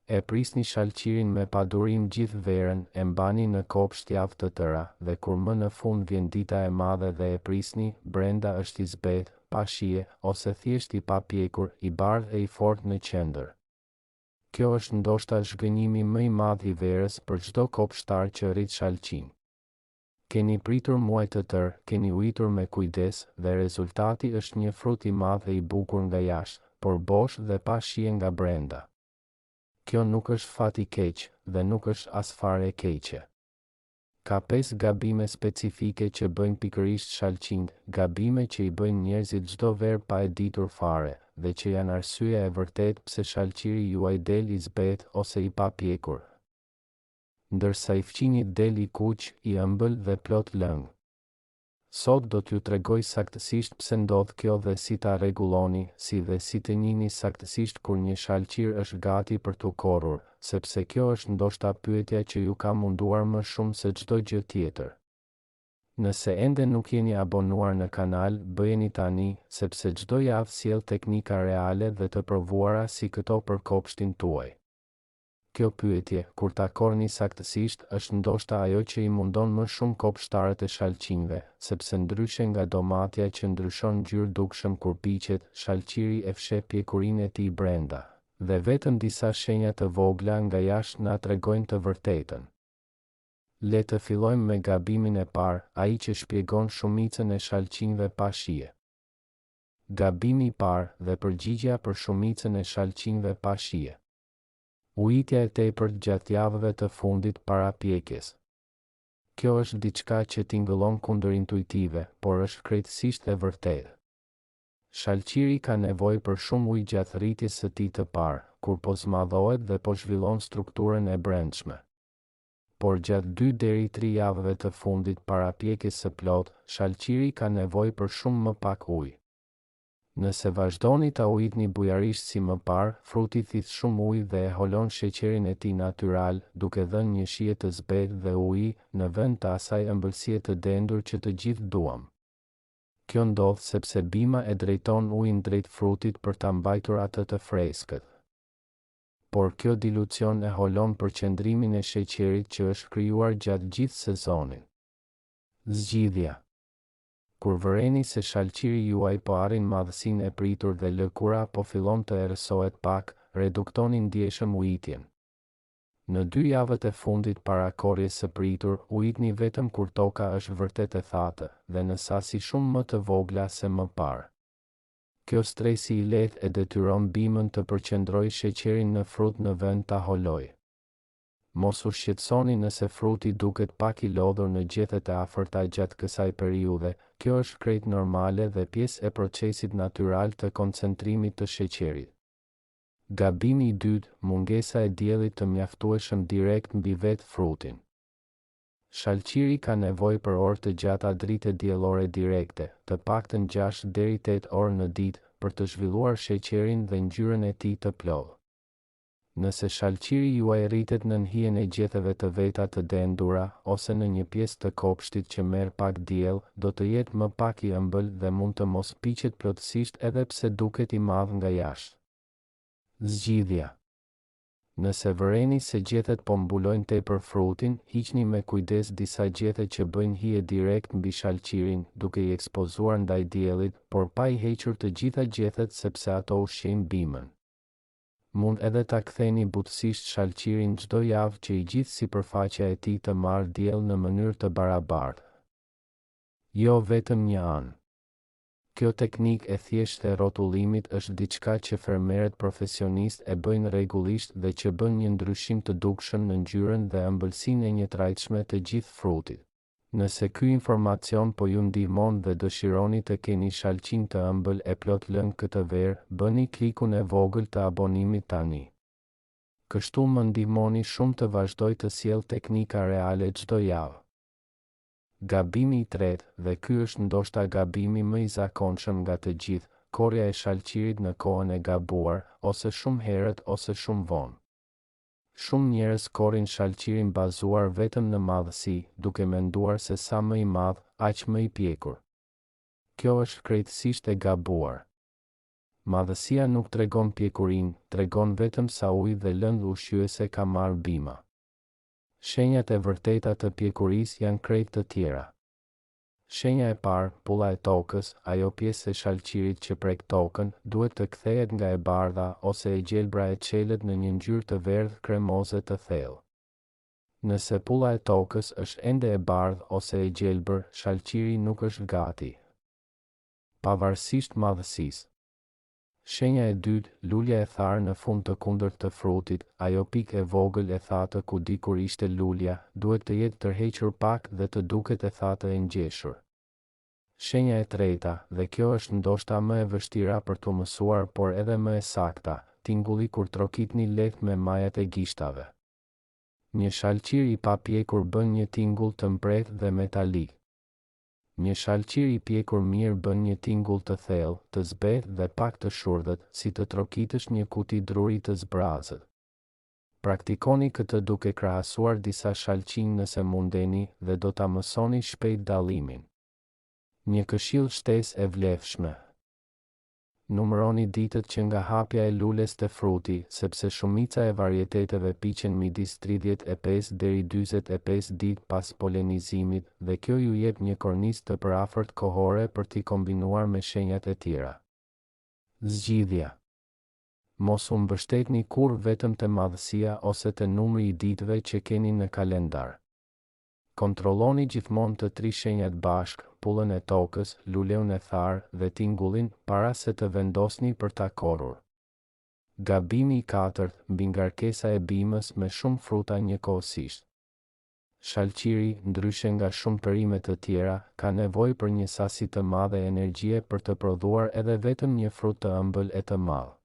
E prisni shalqirin me padurim gjithë verën, e mbani në kopsht javë të tëra, dhe kur më në fund vjen dita e madhe dhe e prisni, brenda është i zbet, pa shije, ose thjesht i papjekur, i bardhë e i fortë në qendër. Kjo është ndoshta zhgënjimi më i madh i verës për çdo kopshtar që rrit shalqin. Keni pritur muaj të tërë, keni ujtur me kujdes, dhe rezultati është një frut i madh e i bukur nga jashtë, por bosh dhe pa shije nga brenda. Kjo nuk është fat i keq, dhe nuk është as fare e keqe. Ka 5 gabime specifike që bëjnë pikërisht shalqinj, gabime që i bëjnë njerëzit çdo verë pa e ditur fare, dhe që janë arsyeja e vërtet pse shalqiri juaj del i zbet ose i papjekur, ndërsa i fqinjit del i kuq, i ëmbël dhe plot lëng. Sot do t'ju tregoj saktësisht pse ndodh kjo dhe si ta rregulloni, si dhe si të njihni saktësisht kur një shalqir është gati për t'u korrur, sepse kjo është ndoshta pyetja që ju ka munduar më shumë se çdo gjë tjetër. Nëse ende nuk jeni abonuar në kanal, bëjeni tani, sepse çdo javë sjell teknika reale dhe të provuara si këto për kopshtin tuaj. Kjo pyetje, kur ta korrni saktësisht, është ndoshta ajo që i mundon më shumë kopshtarët e shalqinjve, sepse ndryshe nga domatja që ndryshon ngjyrë dukshëm kur piqet, shalqiri e fsheh pjekurinë e tij brenda, dhe vetëm disa shenja të vogla nga jashtë na tregojnë të vërtetën. Le të fillojmë me gabimin e parë, ai që shpjegon shumicën e shalqinjve pa shije. Gabimi i parë dhe përgjigjja për shumicën e shalqinjve pa shije. Ujitja e tepërt gjatë javëve të fundit para pjekjes. Kjo është diçka që tingëllon kundërintuitive, por është krejtësisht e vërtetë. Shalqiri ka nevojë për shumë ujë gjatë rritjes së tij të parë, kur po zmadhohet dhe po zhvillon strukturën e brendshme. Por gjatë 2 deri 3 javëve të fundit para pjekjes së plot, shalqiri ka nevojë për shumë më pak ujë. Nëse vazhdoni ta ujitni bujarisht si më parë, fruti thith shumë ujë dhe e holon sheqerin e tij natyral, duke dhënë një shije të zbetë dhe uji, në vend të asaj ëmbëlsie të dendur që të gjithë duam. Kjo ndodh sepse bima e drejton ujin drejt frutit për ta mbajtur atë të freskët. Por kjo dilucion e holon përqendrimin e sheqerit që është krijuar gjatë gjithë sezonin. Zgjidhja. Kur vëreni se shalqiri juaj po arrin madhësinë e pritur dhe lëkura po fillon të erësohet pak, reduktoni ndjeshëm ujitjen. Në 2 javët e fundit para korrjes së pritur, ujitni vetëm kur toka është vërtet e thatë dhe në sasi shumë më të vogla se më parë. Kjo stresi i lehtë e detyron bimën të përqendrojë sheqerin në frut në vend ta holojë. Mos u shqetësoni nëse fruti duket pak i lodhur në gjethet e afërta gjatë kësaj periudhe, kjo është krejt normale dhe pjesë e procesit natyral të koncentrimit të sheqerit. Gabimi i dytë, mungesa e diellit të mjaftueshëm direkt mbi vetë frutin. Shalqiri ka nevojë për orë të gjata drite diellore direkte, të paktën 6 deri 8 orë në ditë, për të zhvilluar sheqerin dhe ngjyrën e tij të plotë. Nëse shalqiri juaj rritet në hijen e gjetëve të veta të dendura, ose në një pjesë të kopshtit që merr pak diell, do të jetë më pak i ëmbël dhe mund të mos piqet plotësisht edhe pse duket i madh nga jashtë. Zgjidhja. Nëse vëreni se gjethet po mbulojnë tepër frutin, hiqni me kujdes disa gjethe që bëjnë hije direkt mbi shalqirin, duke i ekspozuar ndaj diellit, por pa i hequr të gjitha gjethet sepse ato ushqejnë bimën. Mund edhe ta ktheni butësisht shalqirin çdo javë që i gjithë sipërfaqja e tij të marrë diell në mënyrë të barabartë. Jo vetëm një anë. Kjo teknikë e thjeshtë e rrotullimit është diçka që fermerët profesionistë e bëjnë rregullisht dhe që bën një ndryshim të dukshëm në ngjyrën dhe ëmbëlsinë e njëtrajtshme të gjithë frutit. Nëse ky informacion po ju ndihmon dhe dëshironi të keni shalqin të ëmbël e plot lëng këtë verë, bëni klikun e vogël të abonimit tani. Kështu më ndihmoni shumë të vazhdoj të sjell teknika reale çdo javë. Gabimi i tretë, dhe ky është ndoshta gabimi më i zakonshëm nga të gjithë, korrja e shalqirit në kohën e gabuar, ose shumë herët ose shumë vonë. Shumë njerëz korrin shalqirin bazuar vetëm në madhësi, duke menduar se sa më i madh, aq më i pjekur. Kjo është krejtësisht e gabuar. Madhësia nuk tregon pjekurin, tregon vetëm sa ujë dhe lëndë ushqyese ka marrë bima. Shenjat e vërteta të pjekurisë janë krejt të tjera. Shenja e parë, pulla e tokës, ajo pjesë e shalqirit që prek tokën, duhet të kthehet nga e bardha ose e gjelbra e çelët në një ngjyrë të verdh kremoze të thellë. Nëse pulla e tokës është ende e bardhë ose e gjelbër, shalqiri nuk është gati. Pavarësisht madhësisë. Shenja e dytë, lulja e tharë në fund të kundërt të frutit, ajo pikë e vogël e thatë ku dikur ishte lulja, duhet të jetë tërhequr pak dhe të duket e thatë e ngjeshur. Shenja e treta, dhe kjo është ndoshta më e vështira për të mësuar por edhe më e sakta, tingulli kur trokitni lehtë me majat e gishtave. Një shalqir i pa pjekur bën një tingull të mbret dhe metalik. Një shalqir i pjekur mirë bën një tingull të thellë, të zbehtë dhe pak të shurdhët, si të trokitësh një kuti druri të zbrazët. Praktikoni këtë duke krahasuar disa shalqinj nëse mundeni dhe do ta mësoni shpejt dallimin. Një këshill shtesë e vlefshme. Numëroni ditët që nga hapja e lules të fruti, sepse shumica e varieteteve piqen midis 35 deri 45 ditë pas polenizimit dhe kjo ju jep një kornizë të përafërt kohore për t'i kombinuar me shenjat e tjera. Zgjidhja. Mos u mbështetni kurrë vetëm te madhësia ose te numri i ditëve që keni në kalendar. Kontrolloni gjithmonë të 3 shenjat bashk, pullën e tokës, luleun e tharë dhe tingullin, para se të vendosni për ta korrur. Gabimi i katërt, mbi ngarkesa e bimës me shumë fruta njëkohësisht. Shalqiri, ndryshe nga shumë perime të tjera, ka nevojë për një sasi të madhe energjie për të prodhuar edhe vetëm një frut të ëmbël e të madh.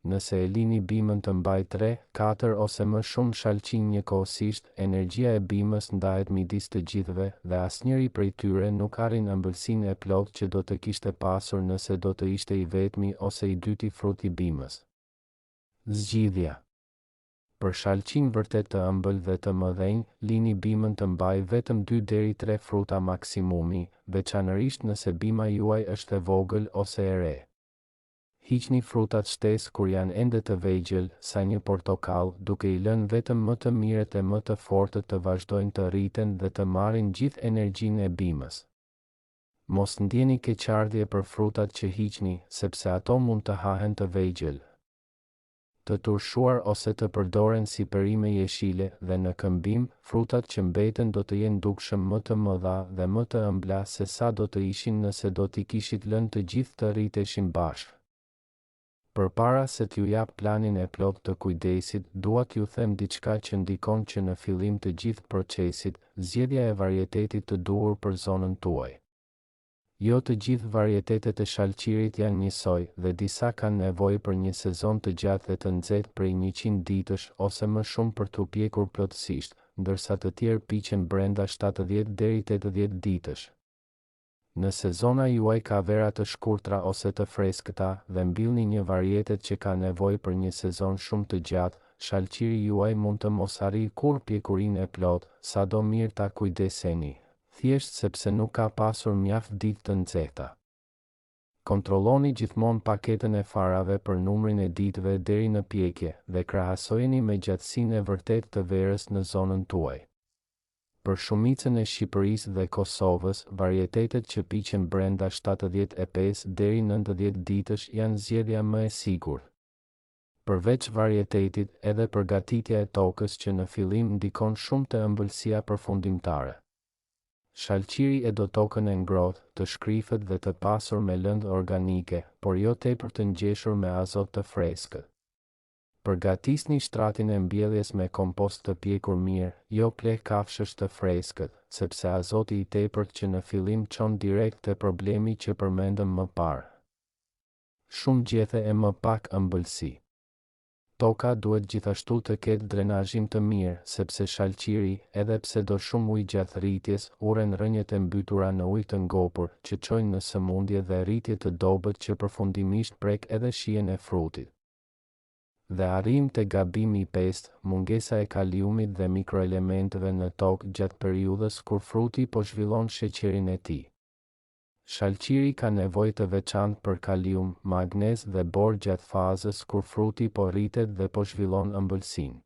Nëse e lini bimën të mbaj 3, 4 ose më shumë shalqinj njëkohësisht, energjia e bimës ndahet midis të gjithëve dhe asnjëri prej tyre nuk arrin ëmbëlsinë e plotë që do të kishte pasur nëse do të ishte i vetmi ose i dyti frut i bimës. Zgjidhja. Për shalqinj vërtet të ëmbël dhe të mëdhenj, lini bimën të mbaj vetëm 2 deri 3 fruta maksimumi, veçanërisht nëse bima juaj është e vogël ose e re. Hiqni frutat shtesë kur janë ende të vegjël, sa një portokall, duke i lënë vetëm më të mirët e më të fortët të vazhdojnë të rriten dhe të marrin gjithë energjinë e bimës. Mos ndjeni keqardhje për frutat që hiqni, sepse ato mund të hahen të vegjël, të turshuar ose të përdoren si perime jeshile dhe në këmbim, frutat që mbeten do të jenë dukshëm më të mëdha dhe më të ëmbla se sa do të ishin nëse do t'i kishit lënë të gjithë të rriteshin bashkë. Përpara se t'ju jap planin e plot të kujdesit, dua t'ju them diçka që ndikon që në fillim të gjithë procesit, zgjedhja e varietetit të duhur për zonën tuaj. Jo të gjithë varietetet e shalqirit janë njësoj dhe disa kanë nevojë për një sezon të gjatë dhe të nxehtë prej 100 ditësh ose më shumë për t'u pjekur plotësisht, ndërsa të tjerë piqen brenda 70 deri 80 ditësh. Nëse zona juaj ka vera të shkurtra ose të freskëta dhe mbillni një varietet që ka nevojë për një sezon shumë të gjatë, shalqiri juaj mund të mos arrijë kurrë pjekurinë e plotë, sado mirë ta kujdeseni, thjesht sepse nuk ka pasur mjaft ditë të nxehta. Kontrolloni gjithmonë paketën e farave për numrin e ditëve deri në pjekje dhe krahasojeni me gjatësinë e vërtetë të verës në zonën tuaj. Për shumicën e Shqipërisë dhe Kosovës, varietetet që piqen brenda 75 deri 90 ditësh janë zgjedhja më e sigurt. Përveç varietetit, edhe përgatitja e tokës që në fillim ndikon shumë te ëmbëlsia përfundimtare. Shalqiri e do tokën e ngrohtë, të shkrifët dhe të pasur me lëndë organike, por jo tepër të ngjeshur me azot të freskët. Përgatisni shtratin e mbjelljes me kompost të pjekur mirë, jo pleh kafshësh të freskët, sepse azoti i tepërt që në fillim çon direkt te problemi që përmendëm më parë. Shumë gjethe e më pak ëmbëlsi. Toka duhet gjithashtu të ketë drenazhim të mirë, sepse shalqiri, edhe pse do shumë ujë gjatë rritjes, uren rrënjët e mbytura në ujë të ngopur, që çojnë në sëmundje dhe rritje të dobët që përfundimisht prek edhe shijen e frutit. Dhe arrim te gabimi i pestë, mungesa e kaliumit dhe mikroelementeve në tokë gjatë periudhës kur fruti po zhvillon sheqerin e tij. Shalqiri ka nevojë të veçantë për kalium, magnez dhe bor gjatë fazës kur fruti po rritet dhe po zhvillon ëmbëlsinë.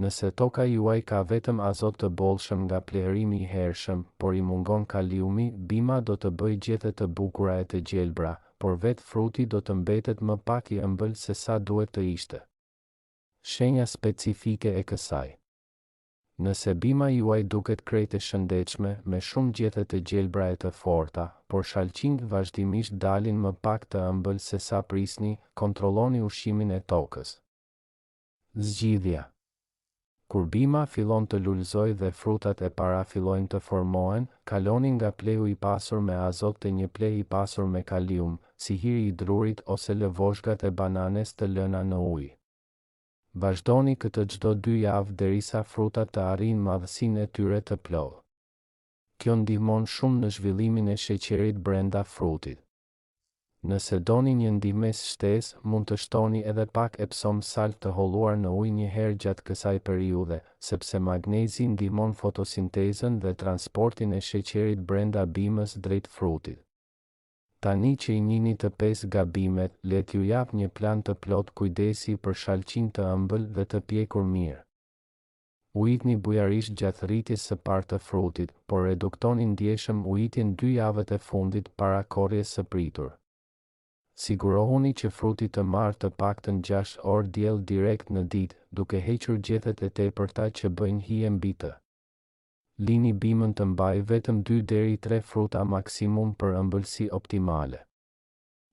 Nëse toka juaj ka vetëm azot të bollshëm nga plehrimi i hershëm, por i mungon kaliumi, bima do të bëjë gjethe të bukura e të gjelbra, por vetë fruti do të mbetet më pak i ëmbël se sa duhet të ishte. Shenja specifike e kësaj. Nëse bima juaj duket krejt e shëndetshme, me shumë gjethe të gjelbra e të forta, por shalqinjt vazhdimisht dalin më pak të ëmbël se sa prisni, kontrolloni ushqimin e tokës. Zgjidhja. Kur bima fillon të lulëzojë dhe frutat e para fillojnë të formohen, kaloni nga plehu i pasur me azot te një pleh i pasur me kalium, si hiri i drurit ose lëvozhgat e bananes të lëna në ujë. Vazhdoni këtë çdo 2 javë derisa frutat të arrijnë madhësinë e tyre të plotë. Kjo ndihmon shumë në zhvillimin e sheqerit brenda frutit. Nëse doni një ndihmës shtesë, mund të shtoni edhe pak epsom salt të holluar në ujë një herë gjatë kësaj periudhe, sepse magnezi ndihmon fotosintezën dhe transportin e sheqerit brenda bimës drejt frutit. Tani që i njihni të 5 gabimet, le t'ju jap një plan të plot kujdesi për shalqinj të ëmbël dhe të pjekur mirë. Ujitni bujarisht gjatë rritjes së parë të frutit, por reduktoni ndjeshëm ujitjen 2 javët e fundit para korrjes së pritur. Sigurohuni që fruti të marrë të paktën 6 orë diell direkt në ditë, duke hequr gjethet e tepërta që bëjnë hije mbi të. Lini bimën të mbaj vetëm 2 deri 3 fruta maksimum për ëmbëlsi optimale.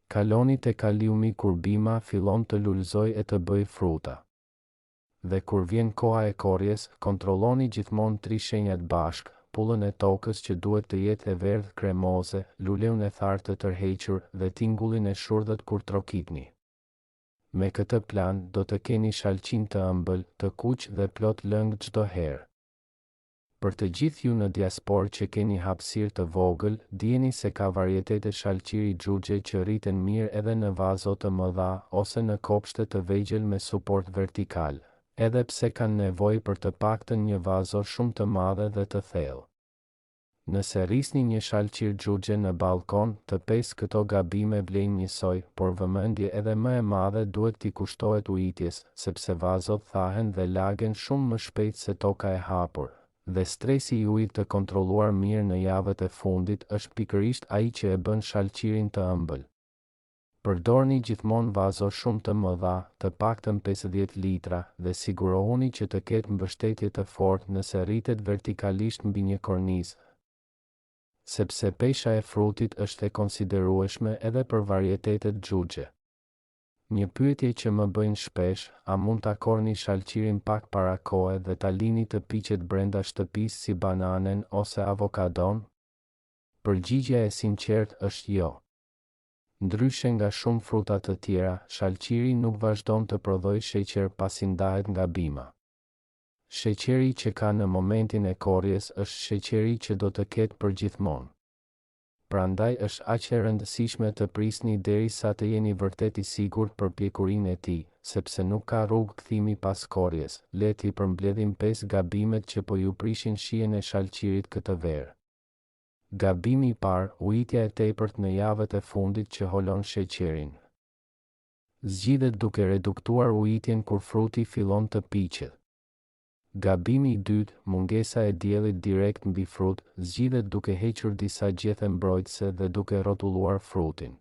Kaloni te kaliumi kur bima fillon të lulëzojë e të bëjë fruta. Dhe kur vjen koha e korrjes, kontrolloni gjithmonë 3 shenjat bashk, pullën e tokës që duhet të jetë e verdhë kremoze, luleun e tharë të tërhequr dhe tingullin e shurdhët kur trokitni. Me këtë plan, do të keni shalqinj të ëmbël, të kuq dhe plot lëng çdo herë. Për të gjithë ju në diasporë që keni hapësirë të vogël, dijeni se ka varietete shalqiri xhuxhe që rriten mirë edhe në vazo të mëdha ose në kopshte të vegjël me suport vertikal, edhe pse kanë nevojë për të paktën një vazo shumë të madhe dhe të thellë. Nëse rrisni një shalqir xhuxhe në balkon, të 5 këto gabime vlejnë njësoj, por vëmendje edhe më e madhe duhet t'i kushtohet ujitjes, sepse vazot thahen dhe lagen shumë më shpejt se toka e hapur. Dhe stresi i ujit të kontrolluar mirë në javët e fundit është pikërisht ai që e bën shalqirin të ëmbël. Përdorni gjithmonë vazo shumë të mëdha, të paktën 50 litra, dhe sigurohuni që të ketë mbështetje të fortë nëse rritet vertikalisht mbi një kornizë, sepse pesha e frutit është e konsiderueshme edhe për varietetet xhuxhe. Një pyetje që më bëjnë shpesh, a mund ta korni shalqirin pak para kohe dhe ta lini të piqet brenda shtëpisë si bananen ose avokadon? Përgjigjja e sinqertë është jo. Ndryshe nga shumë fruta të tjera, shalqiri nuk vazhdon të prodhojë sheqer pasi ndahet nga bima. Sheqeri që ka në momentin e korrjes është sheqeri që do të ketë përgjithmonë. Prandaj është aq e rëndësishme të prisni derisa të jeni vërtet i sigurt për pjekurinë e tij, sepse nuk ka rrugë kthimi pas korrjes. Le t'i përmbledhim 5 gabimet që po ju prishin shijen e shalqirit këtë verë. Gabimi i parë, ujitja e tepërt në javët e fundit që holon sheqerin. Zgjidhet duke reduktuar ujitjen kur fruti fillon të piqet. Gabimi i dytë, mungesa e diellit direkt mbi frut, zgjidhet duke hequr disa gjethe mbrojtëse dhe duke rrotulluar frutin.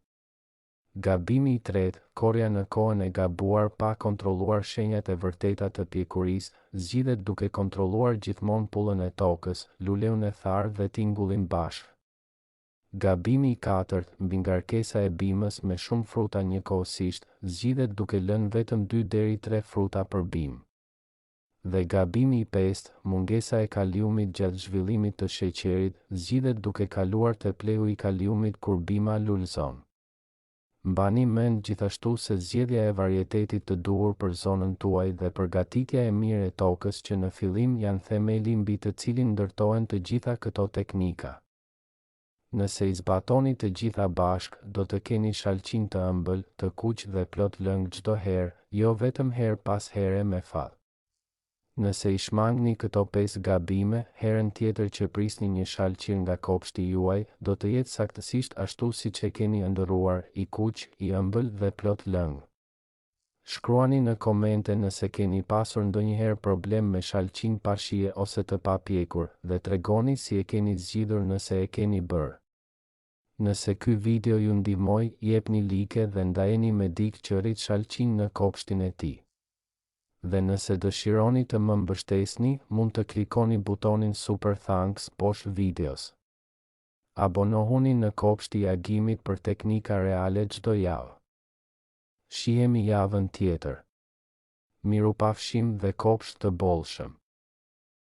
Gabimi i tretë, korrja në kohën e gabuar pa kontrolluar shenjat e vërteta të pjekurisë, zgjidhet duke kontrolluar gjithmonë pullën e tokës, luleun e tharë dhe tingullin bashkë. Gabimi i katërt, mbi ngarkesa e bimës me shumë fruta njëkohësisht, zgjidhet duke lënë vetëm 2 deri 3 fruta për bimë. Dhe gabimi i pestë, mungesa e kaliumit gjatë zhvillimit të sheqerit, zgjidhet duke kaluar te plehu i kaliumit kur bima lulëzon. Mbani mend gjithashtu se zgjedhja e varietetit të duhur për zonën tuaj dhe përgatitja e mirë e tokës që në fillim janë themeli mbi të cilin ndërtohen të gjitha këto teknika. Nëse i zbatoni të gjitha bashk, do të keni shalqinj të ëmbël, të kuq dhe plot lëng çdo herë, jo vetëm herë pas here me fat. Nëse i shmangni këto 5 gabime, herën tjetër që prisni një shalqir nga kopshti juaj, do të jetë saktësisht ashtu siç e keni ëndërruar, i kuq, i ëmbël dhe plot lëng. Shkruani në komente nëse keni pasur ndonjëherë problem me shalqin pa shije ose të papjekur dhe tregoni si e keni zgjidhur nëse e keni bërë. Nëse ky video ju ndihmoi, jepni like dhe ndajeni me dikë që rrit shalqin në kopshtin e tij. Dhe nëse dëshironi të më mbështesni, mund të klikoni butonin Super Thanks poshtë videos. Abonohuni në Kopshti i Agimit për teknika reale çdo javë. Shihemi javën tjetër. Mirupafshim dhe kopsht të bollshëm.